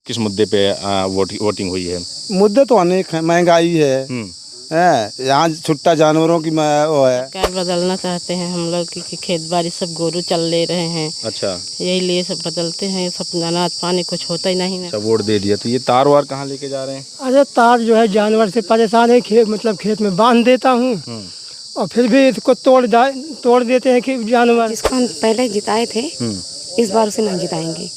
किस मुद्दे पे वोटिंग हुई है? मुद्दे तो अनेक हैं। महंगाई है, यहाँ छुट्टा जानवरों की वो है। सरकार बदलना चाहते हैं हम लोग कि खेत बाड़ी सब गोरू चल ले रहे हैं। अच्छा, यही लिए सब बदलते हैं, सब अनाज पानी कुछ होता ही नहीं है। अच्छा, वोट दे दिया तो ये तार वार कहाँ लेके जा रहे हैं? अरे तार जो है जानवर से परेशान है, खेत में बांध देता हूँ और फिर भी इसको तोड़ देते हैं कि जानवर। जिसको हम पहले जिताए थे इस बार उसे नहीं जिताएंगे।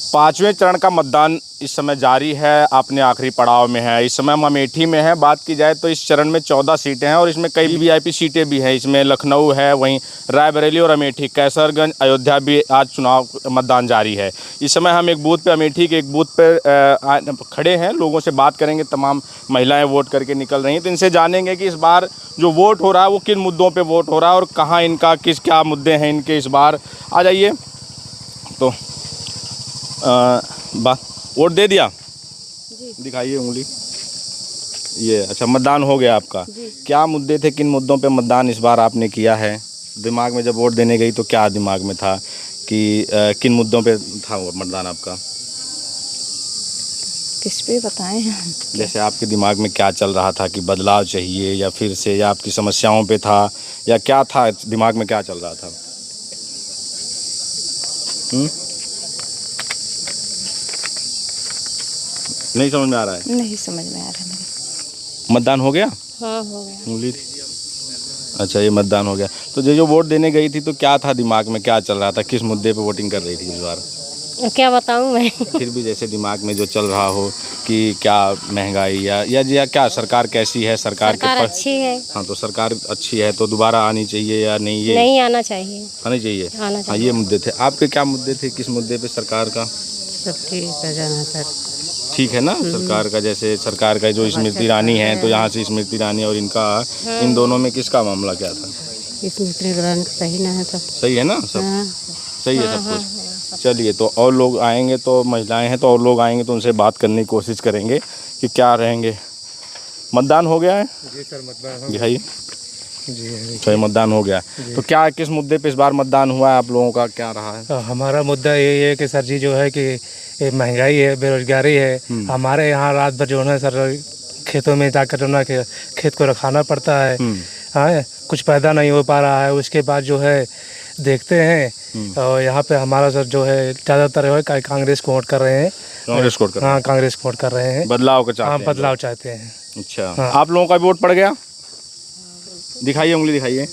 5वें चरण का मतदान इस समय जारी है, अपने आखिरी पड़ाव में है। इस समय हम अमेठी में हैं। बात की जाए तो इस चरण में 14 सीटें हैं और इसमें कई वीआईपी सीटें भी हैं। इसमें लखनऊ है, वहीं रायबरेली और अमेठी, कैसरगंज, अयोध्या भी आज चुनाव मतदान जारी है। इस समय हम एक बूथ पे, अमेठी के एक बूथ पे खड़े हैं। लोगों से बात करेंगे। तमाम महिलाएं वोट करके निकल रही हैं, तो इनसे जानेंगे कि इस बार जो वोट हो रहा है वो किन मुद्दों पर वोट हो रहा है और कहाँ इनका क्या मुद्दे हैं इनके इस बार। आ जाइए। तो वोट दे दिया? दिखाइए उंगली। ये अच्छा, मतदान हो गया आपका। क्या मुद्दे थे, किन मुद्दों पे मतदान इस बार आपने किया है? दिमाग में जब वोट देने गई तो क्या दिमाग में था कि किन मुद्दों पे था वो मतदान आपका? किस पे बताएं? जैसे आपके दिमाग में क्या चल रहा था कि बदलाव चाहिए या फिर से, या आपकी समस्याओं पे था, या क्या था दिमाग में, क्या चल रहा था? नहीं समझ में आ रहा है? नहीं समझ में आ रहा है। मतदान हो गया? हाँ, हो गया। उंगली। अच्छा, ये मतदान हो गया। तो जो वोट देने गई थी तो क्या था दिमाग में, क्या चल रहा था, किस मुद्दे पे वोटिंग कर रही थी इस बार? क्या बताऊं मैं? फिर भी जैसे दिमाग में जो चल रहा हो कि क्या महंगाई या क्या सरकार कैसी है, सरकार अच्छी है। हाँ, तो सरकार अच्छी है तो दोबारा आनी चाहिए या नहीं? ये नहीं आना चाहिए। आनी चाहिए। हाँ, ये मुद्दे थे आपके। क्या मुद्दे थे, किस मुद्दे पे सरकार का? सब ठीक है जाना सर। ठीक है ना सरकार का? जैसे सरकार का जो स्मृति ईरानी है, तो यहाँ से स्मृति ईरानी और इनका, इन दोनों में किसका मामला क्या था? स्मृति ईरानी सही ना है सब। सही है ना सब? सही है सब कुछ। चलिए, तो और लोग आएंगे, तो महिलाएं हैं तो और लोग आएंगे तो उनसे बात करने की कोशिश करेंगे कि क्या रहेंगे। मतदान हो गया है? जी सर, मतदान हो दिखाइए जी। तो मतदान हो गया। तो क्या, किस मुद्दे पे इस बार मतदान हुआ है? आप लोगों का क्या रहा है? हमारा मुद्दा यही है कि सर जी जो है कि महंगाई है, बेरोजगारी है। हमारे यहाँ रात भर जो है सर खेतों में जाकर जो है खेत को रखाना पड़ता है। हाँ, कुछ पैदा नहीं हो पा रहा है। उसके बाद जो है देखते हैं और यहाँ पे हमारा सर जो है ज़्यादातर है कांग्रेस को वोट कर रहे हैं। कांग्रेस को वोट कर रहे हैं? हाँ, कांग्रेस को वोट कर रहे हैं। बदलाव का चाहते हैं? हाँ, बदलाव चाहते हैं। अच्छा, आप लोगों का वोट पड़ गया? दिखाइए उंगली, दिखाइए।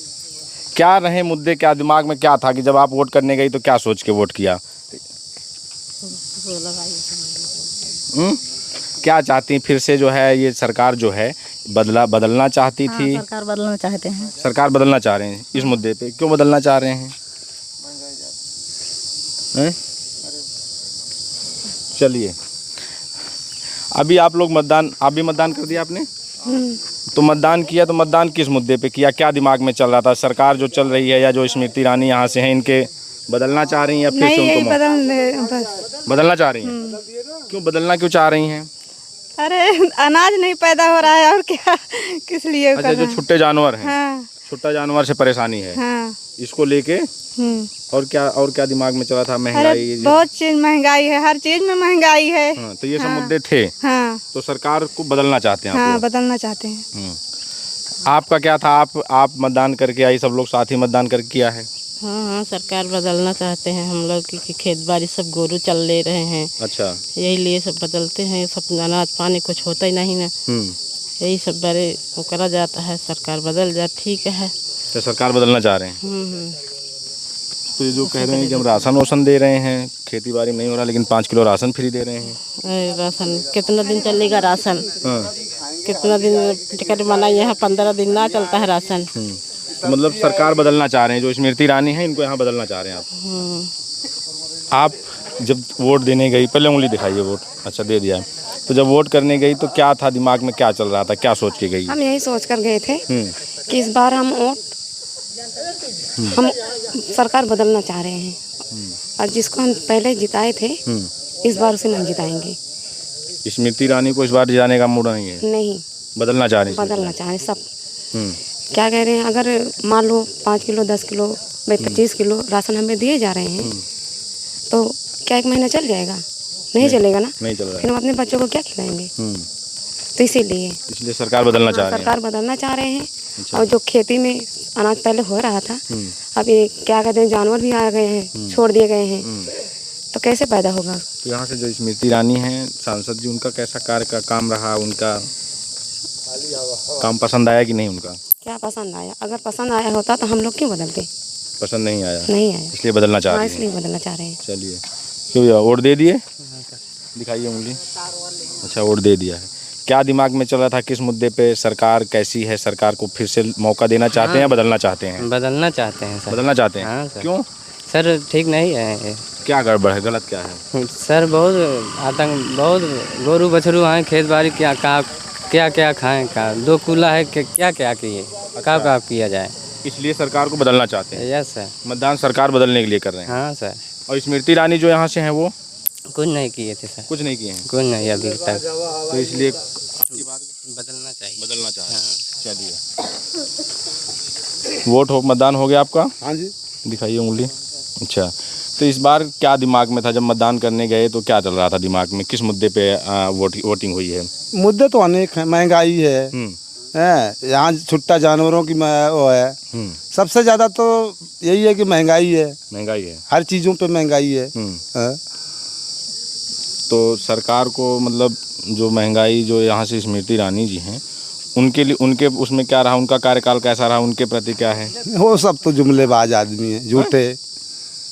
क्या रहे मुद्दे, क्या दिमाग में क्या था कि जब आप वोट करने गई तो क्या सोच के वोट किया? क्या चाहती फिर से जो है ये सरकार जो है बदलना चाहती थी? सरकार बदलना चाहते हैं। सरकार बदलना चाह रहे हैं। इस मुद्दे पे क्यों बदलना चाह रहे हैं? चलिए, अभी आप लोग आप भी मतदान कर दिया आपने? तो मतदान किया, तो मतदान किस मुद्दे पे किया, क्या दिमाग में चल रहा था? सरकार जो चल रही है या जो स्मृति ईरानी यहाँ से हैं, इनके बदलना चाह रही हैं या फिर से उनको बदलना चाह रही हैं? क्यों बदलना क्यों चाह रही हैं? अरे अनाज नहीं पैदा हो रहा है और क्या, किस लिए? अच्छा, जो छुट्टे जानवर हैं। हाँ। छुट्टा जानवर से परेशानी है। हाँ। इसको लेके और क्या दिमाग में चला था? महंगाई, बहुत चीज महंगाई है, हर चीज में महंगाई है। हाँ, तो ये सब मुद्दे थे। हाँ। तो सरकार को बदलना चाहते हैं? हाँ, बदलना चाहते हैं। आपका क्या था? आप मतदान करके आई, सब लोग साथ ही मतदान करके किया है? हाँ, सरकार बदलना चाहते हैं हम लोग कि खेत बाड़ी सब गोरू चल ले रहे हैं। अच्छा, यही लिए सब बदलते हैं, सब अनाज पानी कुछ होता ही नहीं ना। यही सब बारे वो करा जाता है, सरकार बदल जाए, ठीक है। तो सरकार बदलना चाह रहे हैं। तो ये जो कह रहे हैं कि हम राशन दे रहे हैं, खेती बाड़ी नहीं हो रहा, लेकिन 5 किलो राशन फ्री दे रहे हैं। राशन कितना दिन चलेगा? राशन कितना दिन टिकट बनाई? यहाँ 15 दिन ना चलता है राशन। तो मतलब सरकार बदलना चाह रहे हैं, जो स्मृति ईरानी है इनको यहाँ बदलना चाह रहे हैं आप। आप जब वोट देने गई, पहले उंगली दिखाइए, वोट अच्छा दे दिया है, तो जब वोट करने गई तो क्या था दिमाग में, क्या चल रहा था, क्या सोच के गई? हम यही सोच कर गए थे कि इस बार हम सरकार बदलना चाह रहे हैं और जिसको हम पहले जिताए थे इस बार उसे नहीं जिताएंगे। स्मृति ईरानी को इस बार जिताने का मूड नहीं है? नहीं, बदलना चाह रहे हैं सब। क्या कह रहे हैं, अगर मान लो 5 किलो 10 किलो 25 किलो राशन हमें दिए जा रहे हैं तो क्या 1 महीना चल जाएगा? नहीं चलेगा ना, नहीं चल रहा फिर है। हम अपने बच्चों को क्या खिलाएंगे। तो इसीलिए इसलिए सरकार बदलना चाह रहे हैं। सरकार बदलना चाह रहे हैं। अच्छा। और जो खेती में अनाज पहले हो रहा था, अब ये क्या कहते हैं, जानवर भी आ गए हैं, छोड़ दिए गए हैं, तो कैसे पैदा होगा। तो यहाँ से जो स्मृति ईरानी हैं सांसद जी, उनका कैसा कार्य का काम रहा, उनका काम पसंद आया कि नहीं उनका? क्या पसंद आया? अगर पसंद आया होता तो हम लोग क्यों बदलते। पसंद नहीं आया, नहीं आया, इसलिए बदलना चाह हाँ रही हैं। इसलिए बदलना चाह रहे हैं। चलिए, क्यों भैया वोट दे दिए? दिखाइए उंगली। अच्छा, वोट दे दिया है। क्या दिमाग में चल रहा था, किस मुद्दे पे? सरकार कैसी है, सरकार को फिर से मौका देना चाहते हैं या बदलना चाहते हैं? बदलना चाहते हैं सर। बदलना चाहते हैं। हाँ सर। क्यों? सर ठीक नहीं है ये। क्या गड़बड़ है, गलत क्या है? सर बहुत आतंक, बहुत गोरू बछरू हैं, खेत बाड़ी क्या क्या खाएं, का 2 कूला है, क्या क्या किए, क्या किया जाए। इसलिए सरकार को बदलना चाहते हैं। Yes sir. मतदान सरकार बदलने के लिए कर रहे हैं। हाँ सर। और स्मृति ईरानी जो यहाँ से हैं वो कुछ नहीं किए थे सर, कुछ नहीं किए हैं, कुछ नहीं अभी तक। तो इसलिए बदलना चाहिए। बदलना चाह रहे हैं। चलिए, वोट हो, मतदान हो गया आपका? हाँ जी। दिखाइए उंगली। अच्छा, तो इस बार क्या दिमाग में था जब मतदान करने गए, तो क्या चल रहा था दिमाग में, किस मुद्दे पे वोटिंग हुई है? मुद्दे तो अनेक हैं, महंगाई है, यहाँ छुट्टा जानवरों की वो है। सबसे ज़्यादा तो यही है कि महंगाई है, महंगाई है, हर चीज़ों पे महंगाई है। हाँ। तो सरकार को मतलब जो महंगाई, जो यहाँ से स्मृति ईरानी जी हैं, उनके लिए, उनके उसमें क्या रहा, उनका कार्यकाल कैसा रहा, उनके प्रति क्या है? वो सब तो जुमलेबाज आदमी हैं, झूठे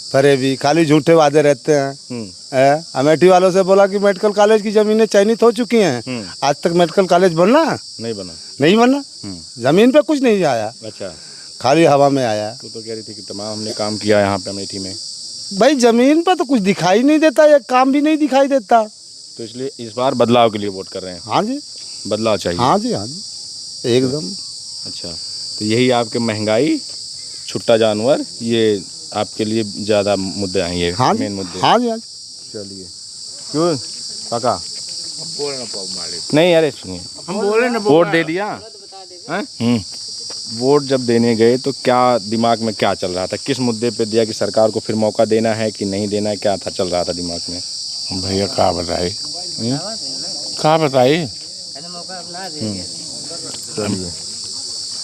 फरे भी, खाली झूठे वादे रहते हैं। अमेठी वालों से बोला कि मेडिकल कॉलेज की ज़मीनें चयनित हो चुकी हैं, आज तक मेडिकल कॉलेज बनना नहीं बना, ज़मीन पे कुछ नहीं आया। अच्छा, खाली हवा में आया। तो कह रही थी कि तमाम हमने काम किया यहाँ पे अमेठी में। भाई ज़मीन पर तो कुछ दिखाई नहीं देता, एक काम भी नहीं दिखाई देता। तो इसलिए इस बार बदलाव के लिए वोट कर रहे हैं। हाँ जी, बदलाव चाहिए। हाँ जी, हाँ जी, एकदम। अच्छा, तो यही आपके महंगाई, छुट्टा जानवर, ये आपके लिए ज़्यादा मुद्दे हैं, ये हाँ मेन मुद्दे। हाँ जी, हाँ जी। चलिए, क्यों काका नहीं, अरे सुनिए, हम बोले ना, वोट दे दिया हैं? वोट जब देने गए तो क्या दिमाग में क्या चल रहा था, किस मुद्दे पे दिया, कि सरकार को फिर मौका देना है कि नहीं देना है, क्या था चल रहा था दिमाग में? भैया क्या बताई, क्या बताई। चलिए,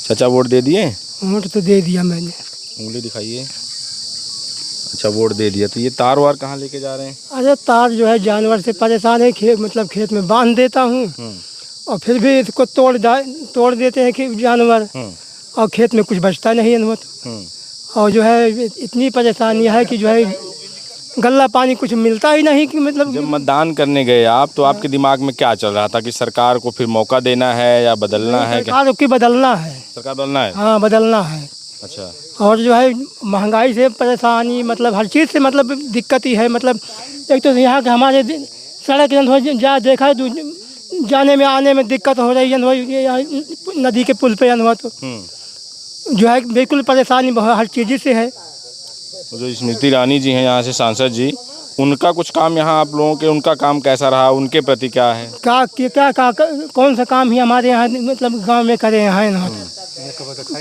चाचा वोट दे दिए? वोट तो दे दिया मैंने। उंगली दिखाइए। अच्छा, वोट दे दिया, तो ये तार वार कहाँ लेके जा रहे हैं? अरे तार जो है जानवर से परेशान है, खेत में बांध देता हूँ, और फिर भी इसको तोड़ देते हैं कि जानवर, और खेत में कुछ बचता नहीं है। और जो है इतनी परेशानी है कि जो है गल्ला पानी कुछ मिलता ही नहीं, कि मतलब। जब मतदान करने गए आप, तो आपके दिमाग में क्या चल रहा था, कि सरकार को फिर मौका देना है या बदलना है? सरकार की बदलना है। सरकार बदलना है। हाँ, बदलना है। अच्छा, और जो है महंगाई से परेशानी, मतलब हर चीज़ से मतलब दिक्कत ही है। मतलब एक तो यहाँ के हमारे सड़क जहाँ देखा है, जाने में आने में दिक्कत हो रही है, नदी के पुल पे तो जो है बिल्कुल परेशानी हर चीज़ से है। जो स्मृति ईरानी जी हैं यहाँ से सांसद जी, उनका कुछ काम यहाँ आप लोगों के, उनका काम कैसा रहा, उनके प्रति क्या है? क्या कौन सा काम ही हमारे यहाँ मतलब गांव में करे हैं ना,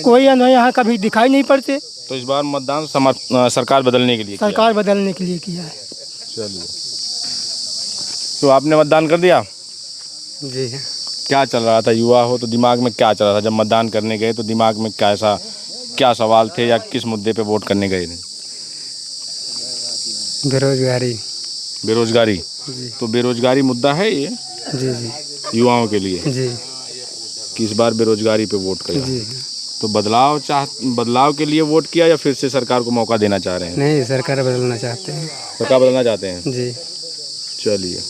कोई यहाँ कभी दिखाई नहीं पड़ते। तो इस बार मतदान सरकार बदलने के लिए सरकार बदलने के लिए किया है। चलिए, तो आपने मतदान कर दिया? जी। क्या चल रहा था, युवा हो तो दिमाग में क्या चल रहा था जब मतदान करने गए, तो दिमाग में क्या सवाल थे, या किस मुद्दे पे वोट करने गए थे? बेरोजगारी। बेरोजगारी? तो बेरोजगारी मुद्दा है ये जी जी युवाओं के लिए जी, कि इस बार बेरोजगारी पे वोट करें। जी। तो बदलाव के लिए वोट किया, या फिर से सरकार को मौका देना चाह रहे हैं? नहीं, सरकार बदलना चाहते हैं। सरकार बदलना चाहते हैं जी। चलिए,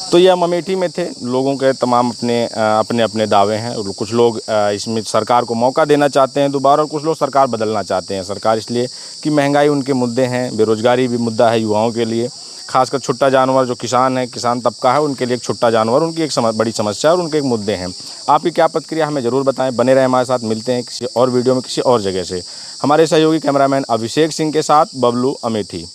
तो यह अमेठी में थे, लोगों के तमाम अपने अपने दावे हैं। कुछ लोग इसमें सरकार को मौका देना चाहते हैं दोबारा, और कुछ लोग सरकार बदलना चाहते हैं। सरकार इसलिए कि महंगाई उनके मुद्दे हैं, बेरोजगारी भी मुद्दा है युवाओं के लिए, खासकर छुट्टा जानवर, जो किसान तबका है, उनके लिए एक छुट्टा जानवर उनकी एक बड़ी समस्या है और उनके एक मुद्दे हैं। आपकी क्या प्रतिक्रिया हमें ज़रूर बताएं। बने रहें हमारे साथ, मिलते हैं किसी और वीडियो में किसी और जगह से। हमारे सहयोगी कैमरामैन अभिषेक सिंह के साथ बबलू, अमेठी।